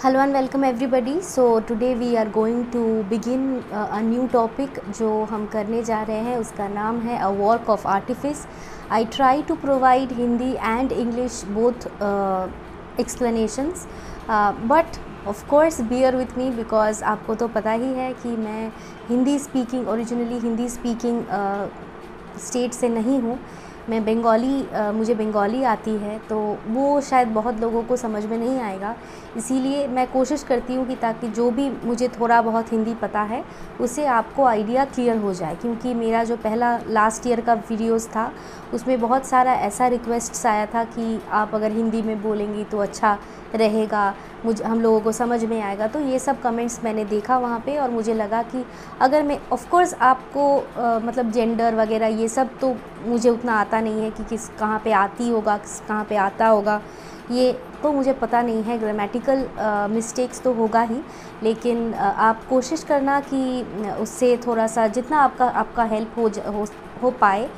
Hello and welcome everybody. So today we are going to begin a new topic जो हम करने जा रहे हैं। उसका नाम है a work of artifice. I try to provide Hindi and English both explanations, but of course bear with me because आपको तो पता ही है कि मैं Hindi speaking originally Hindi speaking state से नहीं हूँ। मैं बंगाली मुझे बंगाली आती है, तो वो शायद बहुत लोगों को समझ में नहीं आएगा। इसीलिए मैं कोशिश करती हूँ कि ताकि जो भी मुझे थोड़ा बहुत हिंदी पता है उससे आपको आइडिया क्लियर हो जाए, क्योंकि मेरा जो पहला लास्ट ईयर का वीडियोस था उसमें बहुत सारा ऐसा रिक्वेस्ट्स आया था कि आप अगर हिंदी में बोलेंगी तो अच्छा रहेगा, हम लोगों को समझ में आएगा। तो ये सब कमेंट्स मैंने देखा वहाँ पे और मुझे लगा कि अगर मैं ऑफ़ कोर्स आपको मतलब जेंडर वगैरह ये सब तो मुझे उतना आता नहीं है कि किस कहाँ पे आती होगा, किस कहाँ पे आता होगा, ये तो मुझे पता नहीं है। ग्रामेटिकल मिस्टेक्स तो होगा ही, लेकिन आप कोशिश करना कि उससे थोड़ा सा जितना आपका हेल्प हो पाए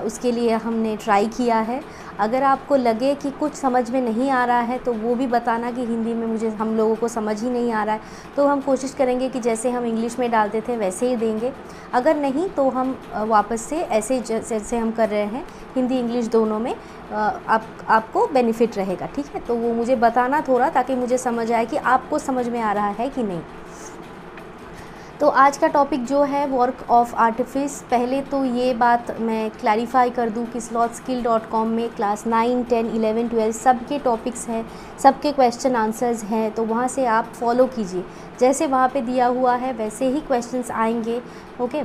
उसके लिए हमने ट्राई किया है। अगर आपको लगे कि कुछ समझ में नहीं आ रहा है तो वो भी बताना कि हिंदी में मुझे हम लोगों को समझ ही नहीं आ रहा है, तो हम कोशिश करेंगे कि जैसे हम इंग्लिश में डालते थे वैसे ही देंगे। अगर नहीं तो हम वापस से ऐसे जैसे हम कर रहे हैं हिंदी इंग्लिश दोनों में आपको बेनिफिट रहेगा, ठीक है। तो वो मुझे बताना थोड़ा, ताकि मुझे समझ आए कि आपको समझ में आ रहा है कि नहीं। तो आज का टॉपिक जो है वर्क ऑफ आर्टिफिस, पहले तो ये बात मैं क्लैरिफाई कर दूं कि slothskill.com में क्लास 9, 10, 11, 12 सबके टॉपिक्स हैं, सबके क्वेश्चन आंसर्स हैं। तो वहाँ से आप फॉलो कीजिए, जैसे वहाँ पे दिया हुआ है वैसे ही क्वेश्चंस आएंगे। ओके,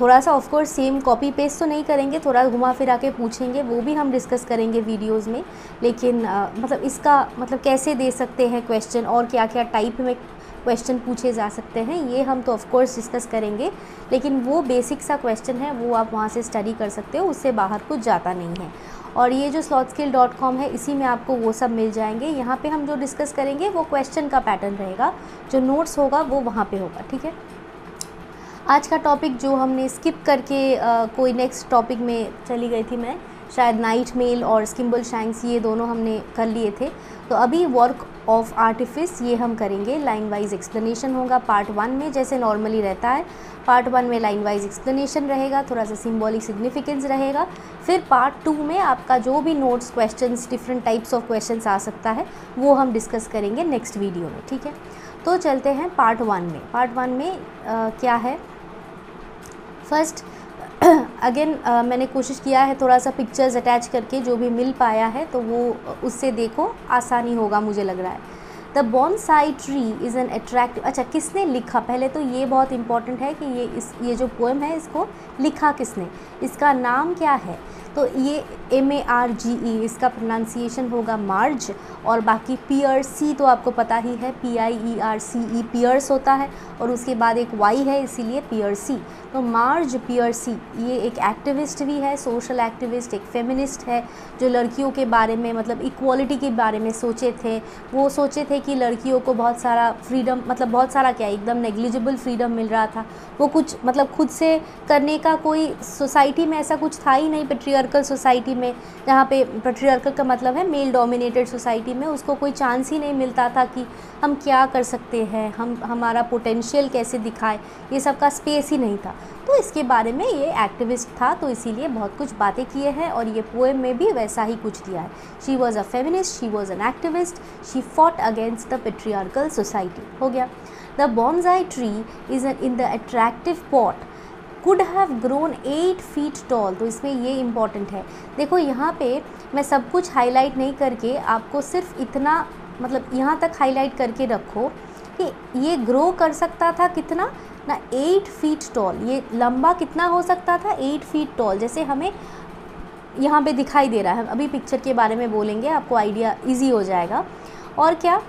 थोड़ा सा of course same copy paste तो नहीं करेंगे, थोड़ा घुमा फिरा के पूछेंगे, वो भी हम डिस्कस करेंगे वीडियोज़ में। लेकिन मतलब इसका मतलब कैसे दे सकते हैं क्वेश्चन और क्या क्या टाइप में क्वेश्चन पूछे जा सकते हैं, ये हम तो ऑफ कोर्स डिस्कस करेंगे। लेकिन वो बेसिक सा क्वेश्चन है, वो आप वहाँ से स्टडी कर सकते हो, उससे बाहर कुछ जाता नहीं है। और ये जो slothskill.com है इसी में आपको वो सब मिल जाएंगे। यहाँ पे हम जो डिस्कस करेंगे वो क्वेश्चन का पैटर्न रहेगा, जो नोट्स होगा वो वहाँ पे होगा, ठीक है। आज का टॉपिक जो हमने स्किप करके कोई नेक्स्ट टॉपिक में चली गई थी मैं, शायद नाइट मेल और स्किम्बल शैंक्स, ये दोनों हमने कर लिए थे। तो अभी वर्क ऑफ आर्टिफिस ये हम करेंगे। लाइन वाइज एक्सप्लेनेशन होगा पार्ट 1 में, जैसे नॉर्मली रहता है। पार्ट 1 में लाइन वाइज एक्सप्लेनेशन रहेगा, थोड़ा सा सिंबॉलिक सिग्निफिकेंस रहेगा। फिर पार्ट 2 में आपका जो भी notes questions, different types of questions आ सकता है, वो हम डिस्कस करेंगे नेक्स्ट वीडियो में, ठीक है। तो चलते हैं पार्ट 1 में। पार्ट 1 में क्या है, फर्स्ट अगेन मैंने कोशिश किया है थोड़ा सा पिक्चर्स अटैच करके, जो भी मिल पाया है तो वो उससे देखो आसानी होगा मुझे लग रहा है। The bonsai tree is an attractive. अच्छा, किसने लिखा, पहले तो ये बहुत इंपॉर्टेंट है कि ये जो पोएम है इसको लिखा किसने, इसका नाम क्या है। तो ये MARGE, इसका प्रोनाउंसिएशन होगा मार्ज। और बाकी पियर्सी तो आपको पता ही है, PIERCE पियर्स होता है, और उसके बाद एक Y है इसीलिए पियर्सी। तो मार्ज पियर्सी ये एक एक्टिविस्ट भी है, सोशल एक्टिविस्ट, एक फेमिनिस्ट है, जो लड़कियों के बारे में मतलब इक्वालिटी के बारे में सोचे थे। वो सोचे थे कि लड़कियों को बहुत सारा फ्रीडम, मतलब बहुत सारा क्या, एकदम नेग्लिजिबल फ्रीडम मिल रहा था। वो कुछ मतलब खुद से करने का कोई सोसाइटी में ऐसा कुछ था ही नहीं, पेट्रियार्कल सोसाइटी में, जहाँ पे पेट्रियार्कल का मतलब है मेल डोमिनेटेड सोसाइटी में, उसको कोई चांस ही नहीं मिलता था कि हम क्या कर सकते हैं, हम हमारा पोटेंशियल कैसे दिखाए, ये सब का स्पेस ही नहीं था। तो इसके बारे में ये एक्टिविस्ट था, तो इसीलिए बहुत कुछ बातें किए हैं, और ये पोएम में भी वैसा ही कुछ दिया है। She was a feminist, she was an activist, she fought against the patriarchal society. हो गया। The bonsai tree is in the attractive pot could have grown 8 feet tall. तो इसमें ये इम्पॉर्टेंट है, देखो यहाँ पे मैं सब कुछ हाईलाइट नहीं करके आपको सिर्फ इतना मतलब यहाँ तक हाईलाइट करके रखो कि ये ग्रो कर सकता था कितना ना, 8 feet टॉल। ये लंबा कितना हो सकता था, 8 feet टॉल, जैसे हमें यहाँ पे दिखाई दे रहा है। अभी पिक्चर के बारे में बोलेंगे, आपको आइडिया ईजी हो जाएगा। और क्या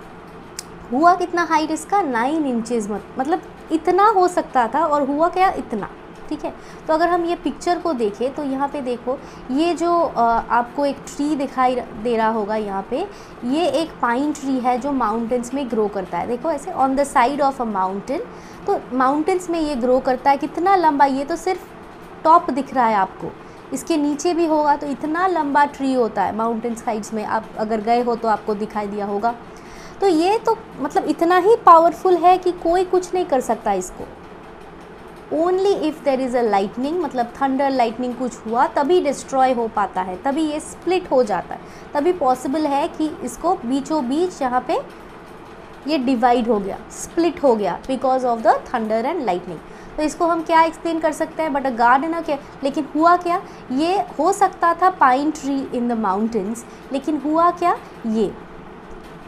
हुआ, कितना हाइट इसका, 9 inches, मतलब इतना हो सकता था, और हुआ क्या, इतना, ठीक है। तो अगर हम ये पिक्चर को देखें तो यहाँ पे देखो, ये जो आपको एक ट्री दिखाई दे रहा होगा यहाँ पे, ये एक पाइन ट्री है जो माउंटेन्स में ग्रो करता है। देखो ऐसे on the side of a mountain, तो माउंटेन्स में ये ग्रो करता है। कितना लंबा, ये तो सिर्फ टॉप दिख रहा है आपको, इसके नीचे भी होगा तो इतना लंबा ट्री होता है माउंटेन साइड्स में, आप अगर गए हो तो आपको दिखाई दिया होगा। तो ये तो मतलब इतना ही पावरफुल है कि कोई कुछ नहीं कर सकता इसको। Only if there is a lightning, मतलब थंडर लाइटनिंग कुछ हुआ तभी डिस्ट्रॉय हो पाता है, तभी ये स्प्लिट हो जाता है, तभी पॉसिबल है कि इसको बीचों बीच यहाँ पे ये डिवाइड हो गया, स्प्लिट हो गया because of the thunder and lightning. तो इसको हम क्या एक्सप्लेन कर सकते हैं, बट अ गार्डनर क्या, लेकिन हुआ क्या, ये हो सकता था pine tree in the mountains, लेकिन हुआ क्या ये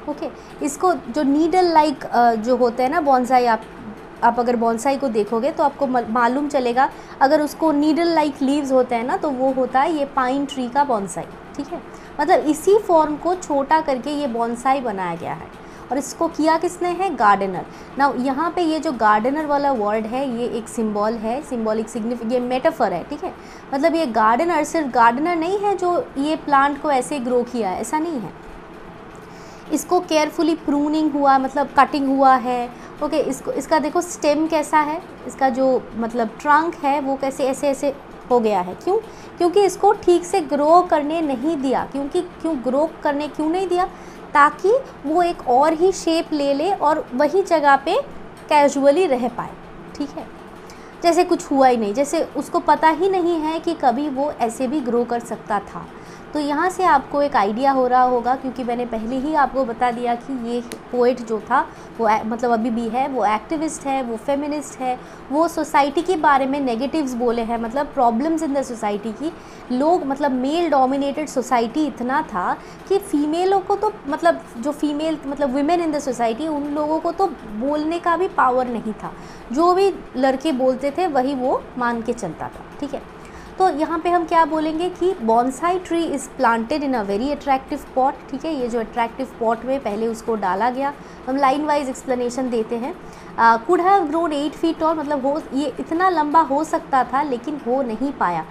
ओके इसको जो नीडल लाइक जो होते हैं ना बॉन्साई, आप अगर बॉन्साई को देखोगे तो आपको मालूम चलेगा, अगर उसको नीडल लाइक लीव्स होते हैं ना तो वो होता है ये पाइन ट्री का बॉन्साई, ठीक है। मतलब इसी फॉर्म को छोटा करके ये बॉन्साई बनाया गया है, और इसको किया किसने है, गार्डनर। ना यहाँ पे ये जो गार्डनर वाला वर्ड है ये एक सिंबल है, सिंबॉलिक सिग्निफिकेंस, ये मेटाफर है, ठीक है। मतलब ये गार्डनर सिर्फ गार्डनर नहीं है जो ये प्लांट को ऐसे ग्रो किया है, ऐसा नहीं है। इसको केयरफुली प्रूनिंग हुआ, मतलब कटिंग हुआ है, ओके। इसका देखो स्टेम कैसा है, इसका जो मतलब ट्रंक है वो कैसे ऐसे ऐसे हो गया है, क्योंकि इसको ठीक से ग्रो करने नहीं दिया। क्यों ग्रो करने क्यों नहीं दिया, ताकि वो एक और ही शेप ले ले और वही जगह पे कैजुअली रह पाए, ठीक है। जैसे कुछ हुआ ही नहीं, जैसे उसको पता ही नहीं है कि कभी वो ऐसे भी ग्रो कर सकता था। तो यहाँ से आपको एक आइडिया हो रहा होगा, क्योंकि मैंने पहले ही आपको बता दिया कि ये पोएट जो था वो मतलब अभी भी है, वो एक्टिविस्ट है, वो फेमिनिस्ट है, वो सोसाइटी के बारे में नेगेटिव्स बोले हैं, मतलब प्रॉब्लम्स इन द सोसाइटी की। लोग मतलब मेल डोमिनेटेड सोसाइटी इतना था कि फीमेलों को तो मतलब जो फीमेल मतलब वुमेन इन द सोसाइटी, उन लोगों को तो बोलने का भी पावर नहीं था, जो भी लड़के बोलते थे वही वो मान के चलता था, ठीक है। तो यहाँ पे हम क्या बोलेंगे कि bonsai tree is planted in a very attractive pot, ठीक है। ये जो अट्रैक्टिव पॉट में पहले उसको डाला गया, हम लाइन वाइज एक्सप्लेनेशन देते हैं। Could have grown 8 feet tall, मतलब ये इतना लंबा हो सकता था लेकिन हो नहीं पाया।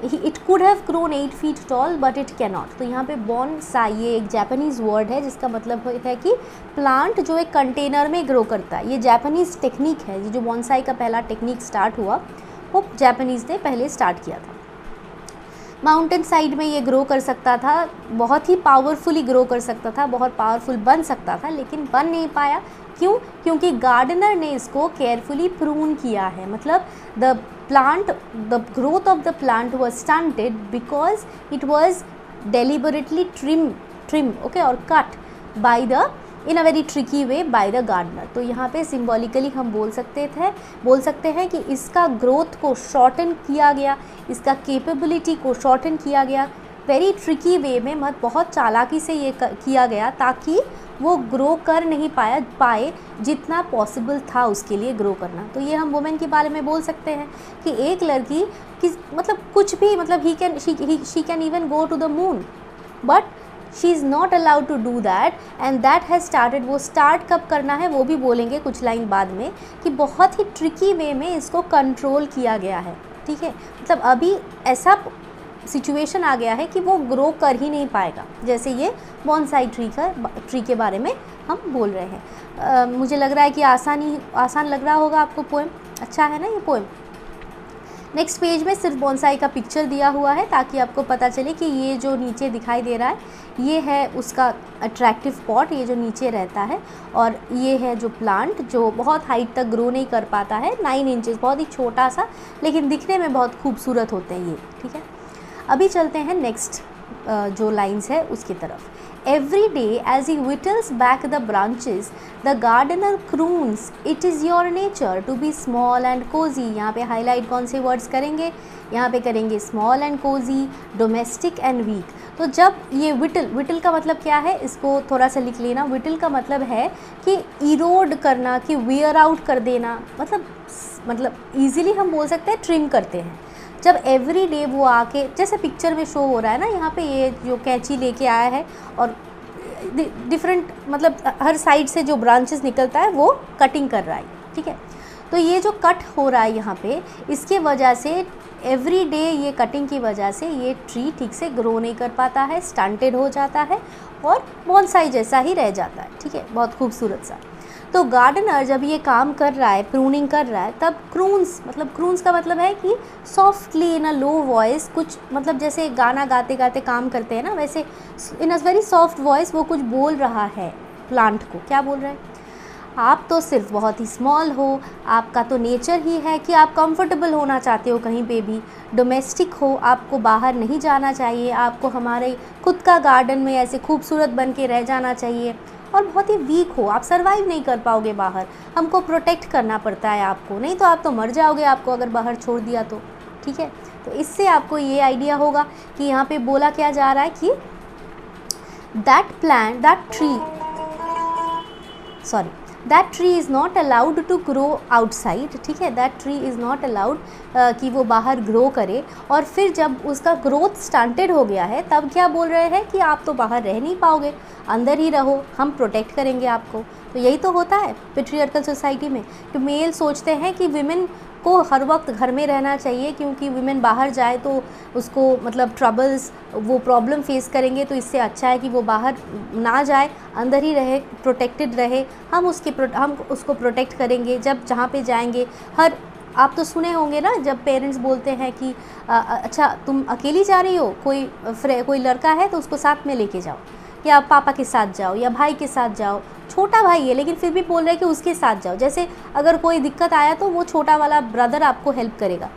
It could have grown 8 feet tall but it cannot. तो यहाँ पे बॉन्साई ये एक जापानीज़ वर्ड है जिसका मतलब है कि प्लांट जो एक कंटेनर में ग्रो करता है। ये जापानीज़ टेक्निक है, ये जो बॉन्साई का पहला टेक्निक स्टार्ट हुआ वो जापानीज़ ने पहले स्टार्ट किया था। माउंटेन साइड में ये ग्रो कर सकता था, बहुत ही पावरफुली ग्रो कर सकता था, बहुत पावरफुल बन सकता था, लेकिन बन नहीं पाया। क्योंकि गार्डनर ने इसको केयरफुली प्रून किया है। मतलब the growth of the plant was stunted because it was deliberately trim okay और cut by the in a very tricky way by the gardener. तो यहाँ पे सिम्बॉलिकली हम बोल सकते हैं कि इसका ग्रोथ को शॉर्टन किया गया, इसका कैपेबिलिटी को शॉर्टन किया गया, वेरी ट्रिकी वे में, मत बहुत चालाकी से ये किया गया ताकि वो ग्रो कर नहीं पाए जितना पॉसिबल था उसके लिए ग्रो करना। तो ये हम वुमेन के बारे में बोल सकते हैं कि एक लड़की कि मतलब कुछ भी, मतलब she can even go to the moon, but she is not allowed to do that and that has started. वो स्टार्ट कब करना है वो भी बोलेंगे कुछ लाइन बाद में, कि बहुत ही ट्रिकी वे में इसको कंट्रोल किया गया है, ठीक है। मतलब अभी ऐसा सिचुएशन आ गया है कि वो ग्रो कर ही नहीं पाएगा, जैसे ये बॉन्साई ट्री के बारे में हम बोल रहे हैं। मुझे लग रहा है कि आसान लग रहा होगा आपको पोएम, अच्छा है ना ये पोएम। नेक्स्ट पेज में सिर्फ बॉन्साई का पिक्चर दिया हुआ है ताकि आपको पता चले कि ये जो नीचे दिखाई दे रहा है ये है उसका अट्रैक्टिव पॉट, ये जो नीचे रहता है, और ये है जो प्लांट जो बहुत हाइट तक ग्रो नहीं कर पाता है, 9 इंचेस, बहुत ही छोटा सा, लेकिन दिखने में बहुत खूबसूरत होते हैं ये, ठीक है। अभी चलते हैं नेक्स्ट जो लाइन्स है उसकी तरफ। Every day as he whittles back the branches, the gardener croons, "It is your nature to be small and cozy." यहाँ पे हाईलाइट कौन से वर्ड्स करेंगे, यहाँ पे करेंगे small and cosy, domestic and weak. तो जब ये विटल का मतलब क्या है, इसको थोड़ा सा लिख लेना। विटल का मतलब है कि इरोड करना, कि वियर आउट कर देना, मतलब ईजिली हम बोल सकते हैं ट्रिम करते हैं। जब एवरी डे वो आके, जैसे पिक्चर में शो हो रहा है ना, यहाँ पे ये जो कैंची लेके आया है और डिफरेंट मतलब हर साइड से जो ब्रांचेस निकलता है वो कटिंग कर रहा है, ठीक है। तो ये जो कट हो रहा है यहाँ पे, इसके वजह से एवरी डे ये कटिंग की वजह से ये ट्री ठीक से ग्रो नहीं कर पाता है, स्टंटेड हो जाता है और बॉन्साई जैसा ही रह जाता है, ठीक है, बहुत खूबसूरत सा। तो गार्डनर जब ये काम कर रहा है, प्रूनिंग कर रहा है, तब क्रून्स का मतलब है कि सॉफ्टली इन अ लो वॉइस, कुछ मतलब जैसे गाना गाते गाते काम करते हैं ना, वैसे इन अ वेरी सॉफ्ट वॉइस वो कुछ बोल रहा है, प्लांट को। क्या बोल रहे हैं, आप तो सिर्फ बहुत ही स्मॉल हो, आपका तो नेचर ही है कि आप कंफर्टेबल होना चाहते हो कहीं पे भी, डोमेस्टिक हो, आपको बाहर नहीं जाना चाहिए, आपको हमारे खुद का गार्डन में ऐसे खूबसूरत बन के रह जाना चाहिए, और बहुत ही वीक हो, आप सर्वाइव नहीं कर पाओगे बाहर, हमको प्रोटेक्ट करना पड़ता है आपको, नहीं तो आप तो मर जाओगे आपको अगर बाहर छोड़ दिया तो। ठीक है, तो इससे आपको ये आइडिया होगा कि यहाँ पे बोला क्या जा रहा है कि that tree is not allowed to grow outside। ठीक है, that tree is not allowed कि वो बाहर ग्रो करे, और फिर जब उसका ग्रोथ स्टंटेड हो गया है तब क्या बोल रहे हैं कि आप तो बाहर रह नहीं पाओगे, अंदर ही रहो, हम प्रोटेक्ट करेंगे आपको। तो यही तो होता है पेट्रियार्कल सोसाइटी में कि मेल सोचते हैं कि विमेन को हर वक्त घर में रहना चाहिए, क्योंकि विमेन बाहर जाए तो उसको मतलब ट्रबल्स, वो प्रॉब्लम फेस करेंगे, तो इससे अच्छा है कि वो बाहर ना जाए, अंदर ही रहे, प्रोटेक्टेड रहे, हम उसको प्रोटेक्ट करेंगे जब जहाँ पे जाएंगे। आप तो सुने होंगे ना जब पेरेंट्स बोलते हैं कि अच्छा तुम अकेली जा रही हो, कोई लड़का है तो उसको साथ में लेके जाओ, या पापा के साथ जाओ, या भाई के साथ जाओ, छोटा भाई है लेकिन फिर भी बोल रहे हैं कि उसके साथ जाओ, जैसे अगर कोई दिक्कत आया तो वो छोटा वाला ब्रदर आपको हेल्प करेगा।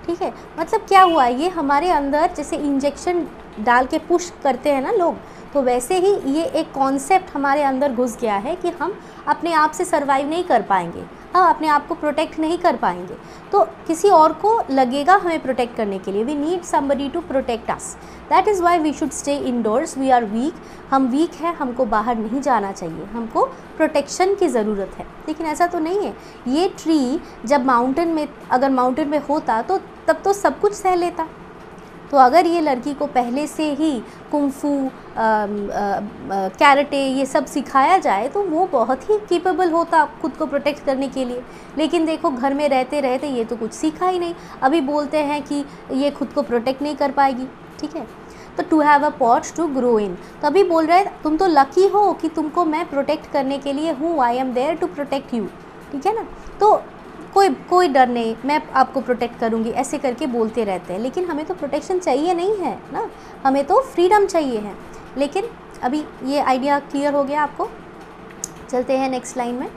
ठीक है, मतलब क्या हुआ, ये हमारे अंदर जैसे इंजेक्शन डाल के पुश करते हैं ना लोग, तो वैसे ही ये एक कॉन्सेप्ट हमारे अंदर घुस गया है कि हम अपने आप से सर्वाइव नहीं कर पाएंगे, हम अपने आप को प्रोटेक्ट नहीं कर पाएंगे, तो किसी और को लगेगा हमें प्रोटेक्ट करने के लिए। We need somebody to protect us, that is why we should stay indoors, we are weak, हम वीक हैं, हमको बाहर नहीं जाना चाहिए, हमको प्रोटेक्शन की ज़रूरत है। लेकिन ऐसा तो नहीं है, ये ट्री जब अगर माउंटेन में होता तो तब तो सब कुछ सह लेता। तो अगर ये लड़की को पहले से ही कुंफू, कैरेटे ये सब सिखाया जाए तो वो बहुत ही केपेबल होता खुद को प्रोटेक्ट करने के लिए। लेकिन देखो घर में रहते रहते ये तो कुछ सीखा ही नहीं, अभी बोलते हैं कि ये खुद को प्रोटेक्ट नहीं कर पाएगी। ठीक है, तो to have a pot to grow in, तो अभी बोल रहे हैं तुम तो लकी हो कि तुमको मैं प्रोटेक्ट करने के लिए हूँ, I am there to protect you. ठीक है ना, तो कोई डर नहीं, मैं आपको प्रोटेक्ट करूँगी, ऐसे करके बोलते रहते हैं। लेकिन हमें तो प्रोटेक्शन चाहिए नहीं है ना, हमें तो फ्रीडम चाहिए है। लेकिन अभी ये आइडिया क्लियर हो गया आपको, चलते हैं नेक्स्ट लाइन में।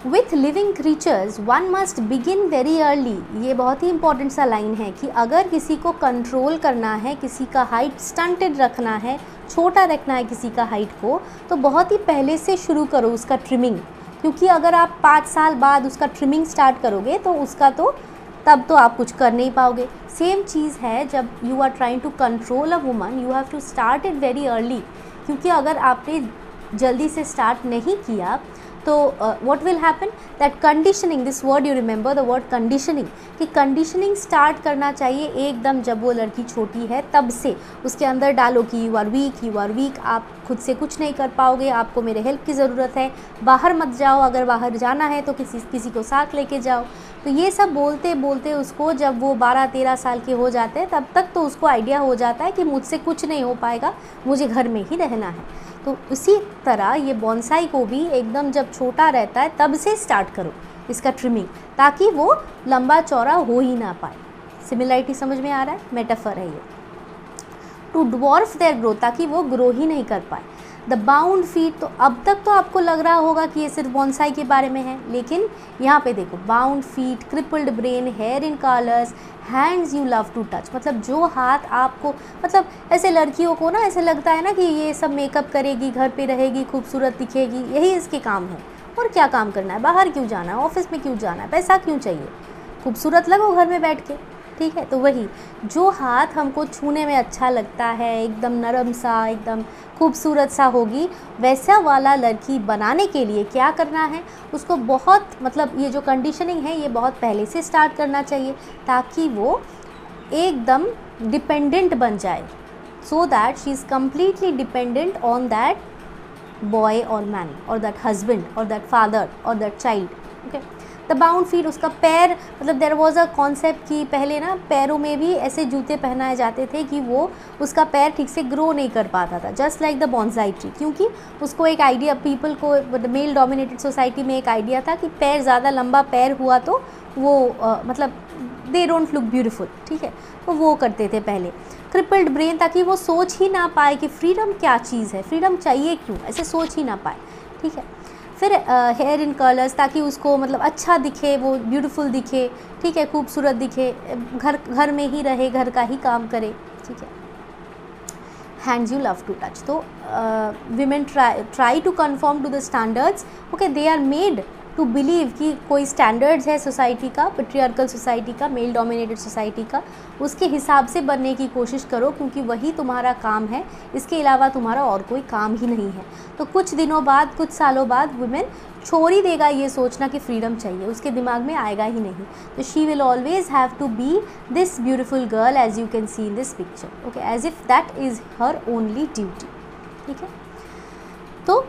With living creatures one must begin very early, ये बहुत ही इंपॉर्टेंट सा लाइन है कि अगर किसी को कंट्रोल करना है, किसी का हाइट स्टंटेड रखना है, छोटा रखना है किसी का हाइट को, तो बहुत ही पहले से शुरू करो उसका ट्रिमिंग, क्योंकि अगर आप 5 साल बाद उसका ट्रिमिंग स्टार्ट करोगे तो उसका तो तब तो आप कुछ कर नहीं पाओगे। सेम चीज़ है जब you are trying to control a woman, you have to start it very early, क्योंकि अगर आपने जल्दी से स्टार्ट नहीं किया तो what will happen, that conditioning, this word you remember the word conditioning, कि कंडीशनिंग स्टार्ट करना चाहिए एकदम जब वो लड़की छोटी है, तब से उसके अंदर डालो कि यू आर वीक, आप खुद से कुछ नहीं कर पाओगे, आपको मेरे हेल्प की ज़रूरत है, बाहर मत जाओ, अगर बाहर जाना है तो किसी को साथ लेके जाओ। तो ये सब बोलते बोलते उसको जब वो 12-13 साल के हो जाते हैं तब तक तो उसको आइडिया हो जाता है कि मुझसे कुछ नहीं हो पाएगा, मुझे घर में ही रहना है। तो उसी तरह ये बॉन्साई को भी एकदम जब छोटा रहता है तब से स्टार्ट करो इसका ट्रिमिंग, ताकि वो लंबा चौड़ा हो ही ना पाए। सिमिलरिटी समझ में आ रहा है, मेटाफर है ये। टू ड्वार्फ देयर ग्रोथ, ताकि वो ग्रो ही नहीं कर पाए। द बाउंड फीट, तो अब तक तो आपको लग रहा होगा कि ये सिर्फ बॉन्साई के बारे में है, लेकिन यहाँ पे देखो, bound feet, crippled brain, hair in colours, hands you love to touch, मतलब जो हाथ आपको, मतलब ऐसे लड़कियों को ना ऐसे लगता है ना कि ये सब मेकअप करेगी, घर पे रहेगी, खूबसूरत दिखेगी, यही इसके काम है। और क्या काम करना है, बाहर क्यों जाना है, ऑफिस में क्यों जाना है, पैसा क्यों चाहिए, खूबसूरत लगो घर में बैठ के। ठीक है, तो वही जो हाथ हमको छूने में अच्छा लगता है, एकदम नरम सा, एकदम खूबसूरत सा होगी, वैसा वाला लड़की बनाने के लिए क्या करना है, उसको बहुत, मतलब ये जो कंडीशनिंग है ये बहुत पहले से स्टार्ट करना चाहिए, ताकि वो एकदम डिपेंडेंट बन जाए, so that she is completely dependent on that boy और मैन और दैट हस्बैंड और दैट फादर और that child. Okay, the bound feet, उसका पैर, मतलब देयर वॉज अ कॉन्सेप्ट कि पहले ना पैरों में भी ऐसे जूते पहनाए जाते थे कि वो उसका पैर ठीक से ग्रो नहीं कर पाता था, just like the bonsai tree, क्योंकि उसको एक आइडिया, पीपल को, मेल डोमिनेटेड सोसाइटी में एक आइडिया था कि पैर ज़्यादा लंबा पैर हुआ तो वो मतलब दे डोंट लुक ब्यूटीफुल। ठीक है, तो वो करते थे पहले। क्रिपल्ड ब्रेन, ताकि वो सोच ही ना पाए कि फ्रीडम क्या चीज़ है, फ्रीडम चाहिए क्यों, ऐसे सोच ही ना पाए, ठीक है। फिर हेयर इन कलर्स, ताकि उसको मतलब अच्छा दिखे, वो ब्यूटीफुल दिखे, ठीक है, खूबसूरत दिखे, घर में ही रहे, घर का ही काम करे, ठीक है। Hands you love to touch, तो women try to conform to the standards, okay, they are made to believe कि कोई स्टैंडर्ड्स है सोसाइटी का, पेट्रियार्कल सोसाइटी का, मेल डोमिनेटेड सोसाइटी का, उसके हिसाब से बनने की कोशिश करो, क्योंकि वही तुम्हारा काम है, इसके अलावा तुम्हारा और कोई काम ही नहीं है। तो कुछ दिनों बाद, कुछ सालों बाद वुमेन छोड़ ही देगा ये सोचना कि फ्रीडम चाहिए, उसके दिमाग में आएगा ही नहीं। तो she will always have to be this beautiful girl as you can see in this picture, okay, as if that is her only duty, ठीक है। तो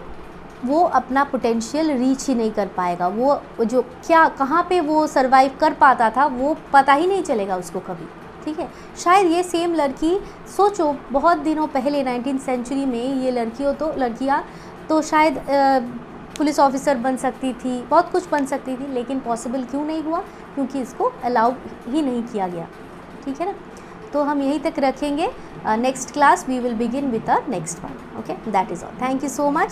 वो अपना पोटेंशियल रीच ही नहीं कर पाएगा, वो जो क्या कहाँ पे वो सरवाइव कर पाता था वो पता ही नहीं चलेगा उसको कभी, ठीक है। शायद ये सेम लड़की, सोचो बहुत दिनों पहले 19th सेंचुरी में ये लड़कियाँ तो शायद पुलिस ऑफिसर बन सकती थी, बहुत कुछ बन सकती थी, लेकिन पॉसिबल क्यों नहीं हुआ, क्योंकि इसको अलाउ ही नहीं किया गया, ठीक है ना। तो हम यहीं तक रखेंगे, next class we will begin with a next one, okay, that is all, thank you so much.